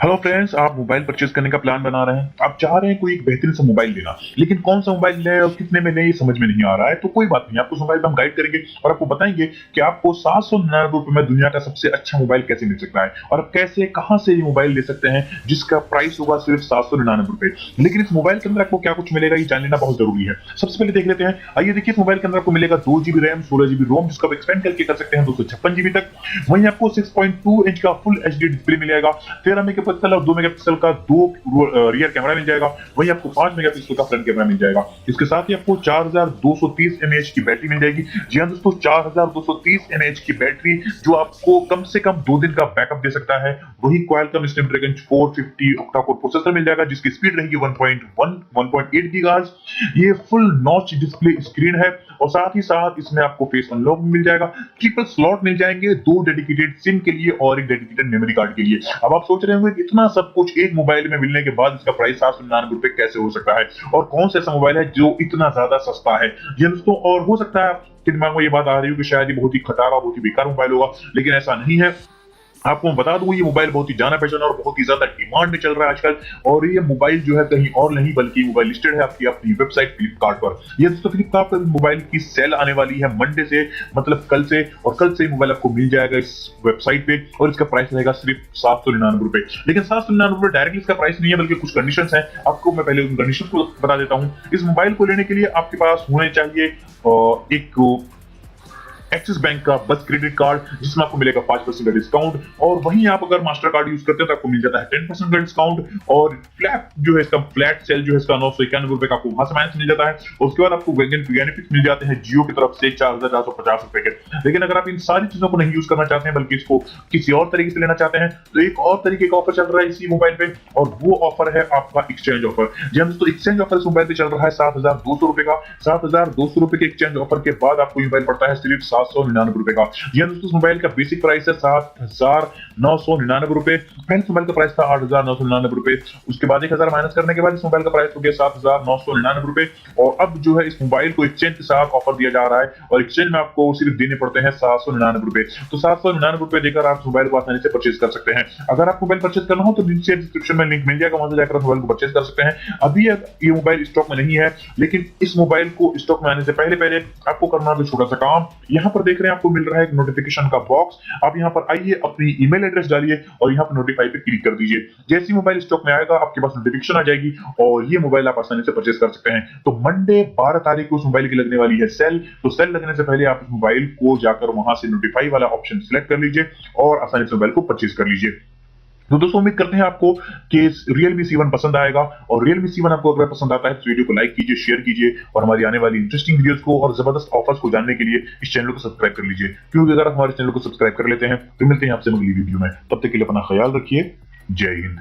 Hello friends, आप mobile purchase करने का प्लान बना रहे हैं। आप चाह रहे हैं कोई एक बेहतरीन सा मोबाइल लेना, लेकिन कौन सा मोबाइल लें और कितने में लें ये समझ में नहीं आ रहा है। तो कोई बात नहीं, आपको इस मोबाइल पे हम गाइड करेंगे और आपको बताएंगे कि आपको 799 रुपए में दुनिया का सबसे अच्छा मोबाइल कैसे मिल सकता है और आप कैसे कहां से ये मोबाइल ले सकते हैं जिसका प्राइस होगा सिर्फ 799 रुपए। लेकिन इस मोबाइल के अंदर आपको क्या कुछ मिलेगा ये जान लेना बहुत जरूरी है। सबसे पहले देख लेते हैं। आइए देखिए, इस मोबाइल के अंदर आपको मिलेगा 2 GB रैम, 16 GB रोम, जिसको आप एक्सपेंड करके कर सकते हैं 256 GB तक। वहीं आपको 6.2 इंच का फुल HD डिस्प्ले मिलेगा, 13 मेगापिक्सल और 2 मेगापिक्सल का दो रियर कैमरा मिल जाएगा। वहीं आपको 5 मेगापिक्सल का फ्रंट कैमरा मिल जाएगा। इसके साथ ही आपको 4230 mAh की बैटरी मिल जाएगी। जी हाँ दोस्तों, 4230 mAh की बैटरी जो आपको कम से कम 2 दिन का बैकअप दे सकता है। वही Qualcomm Snapdragon 450 octa core processor मिल जाएगा, जिसकी स्पीड रहेगी 1.8 गीगाहर्ट्ज। ये फुल नॉच डिस्प्ले स्क्रीन है और साथ ही साथ इसमें आपको फेस अनलॉक मिल जाएगा। ट्रिपल स्लॉट मिल जाएंगे, 2 डेडिकेटेड सिम के लिए और एक डेडिकेटेड मेमोरी कार्ड के लिए। अब आप सोच रहे होंगे कि इतना सब कुछ एक मोबाइल में मिलने के बाद इसका प्राइस 799 रुपए कैसे हो सकता है, और कौन सा ऐसा मोबाइल है जो इतना ज्यादा सस्ता है। ये दोस्तों, और हो सकता है आपके दिमाग में ये बात आ रही हो कि शायद ये बहुत ही खटारा, बहुत ही बेकार मोबाइल होगा, लेकिन ऐसा नहीं है। आपको मैं बता दूं, ये मोबाइल बहुत ही जाना पहचाना और बहुत ही ज्यादा डिमांड में चल रहा है आजकल। और ये मोबाइल जो है कहीं और नहीं बल्कि मोबाइल लिस्टेड है आपकी अपनी वेबसाइट फ्लिपकार्ट पर। ये दोस्तों, फ्लिपकार्ट पर मोबाइल की सेल आने वाली है मंडे से, मतलब कल से, और कल से मोबाइल आपको मिल जाएगा इस वेबसाइट पे। और इसका प्राइस रहेगा सिर्फ 799 रुपए। लेकिन 799 रुपए डायरेक्टली इसका प्राइस नहीं है, बल्कि कुछ कंडीशन है। आपको मैं पहले उन कंडीशन को बता देता हूँ। इस मोबाइल को लेने के लिए आपके पास होने चाहिए एक एक्सिस बैंक का बस क्रेडिट कार्ड, जिसमें आपको मिलेगा 5% का डिस्काउंट। और वहीं आप अगर मास्टर कार्ड यूज करते हैं तो आपको मिल जाता है 10% का डिस्काउंट। और फ्लैट जो है इसका फ्लैट सेल जो है इसका 991 रुपए का आपको वहां से माइनस मिल जाता है। और उसके बाद आपको बेनिफिट मिल जाते हैं जियो की तरफ से 4450 रुपए के। लेकिन अगर आप इन सारी चीजों को नहीं यूज करना चाहते हैं, बल्कि इसको किसी और तरीके से लेना चाहते हैं, तो एक और तरीके का ऑफर चल रहा है इसी मोबाइल पे, और वो ऑफर है आपका एक्सचेंज ऑफर। जी हाँ दोस्तों, एक्सचेंज ऑफर इस मोबाइल पे चल रहा है 7200 रुपए का। 7200 रुपए के एक्सचेंज ऑफर के बाद आपको मोबाइल पड़ता है सिर्फ 799 रुपए का। जी दोस्तों, इस मोबाइल का बेसिक प्राइस है 7999 रुपए। पहले मोबाइल का प्राइस था 8999 रुपए। उसके बाद 1000 माइनस करने के बाद इस मोबाइल का प्राइस हो गया 7999 रुपए। और अब जो है इस मोबाइल को एक्सचेंज के साथ ऑफर दिया जा रहा है, और एक्सचेंज में आपको सिर्फ देने पड़ते हैं 799 रुपए। तो 799 रुपए देकर आप मोबाइल को आसानी से परचेज कर सकते हैं। अगर आपको मोबाइल परचेज करना हो तो नीचे डिस्क्रिप्शन में लिंक मिल जाएगा, वहां से जाकर आप मोबाइल को परचेज कर सकते हैं। अभी ये मोबाइल स्टॉक में नहीं है, लेकिन इस मोबाइल को स्टॉक में आने से पहले पहले आपको करना है छोटा सा काम। यहाँ पर देख रहे हैं आपको मिल रहा है एक नोटिफिकेशन का बॉक्स। आप यहाँ पर आइए, अपनी ईमेल एड्रेस डालिए और यहाँ पर नोटिफाई पे क्लिक कर दीजिए। जैसे ही मोबाइल स्टॉक में आएगा आपके पास नोटिफिकेशन आ जाएगी और ये मोबाइल आप आसानी से परचेज कर सकते हैं। तो मंडे 12 तारीख को उस मोबाइल की लगने वाली है सेल। तो सेल लगने से पहले आप इस मोबाइल को जाकर वहां से नोटिफाई वाला ऑप्शन सिलेक्ट कर लीजिए और आसानी से मोबाइल को परचेज कर लीजिए। तो दोस्तों, उम्मीद करते हैं आपको कि Realme C1 पसंद आएगा। और Realme C1 आपको अगर पसंद आता है तो वीडियो को लाइक कीजिए, शेयर कीजिए, और हमारी आने वाली इंटरेस्टिंग वीडियोस को और जबरदस्त ऑफर्स को जानने के लिए इस चैनल को सब्सक्राइब कर लीजिए। क्योंकि अगर आप हमारे चैनल को सब्सक्राइब कर लेते हैं तो मिलते हैं आपसे अगली वीडियो में। तब तक के लिए अपना ख्याल रखिए। जय हिंद।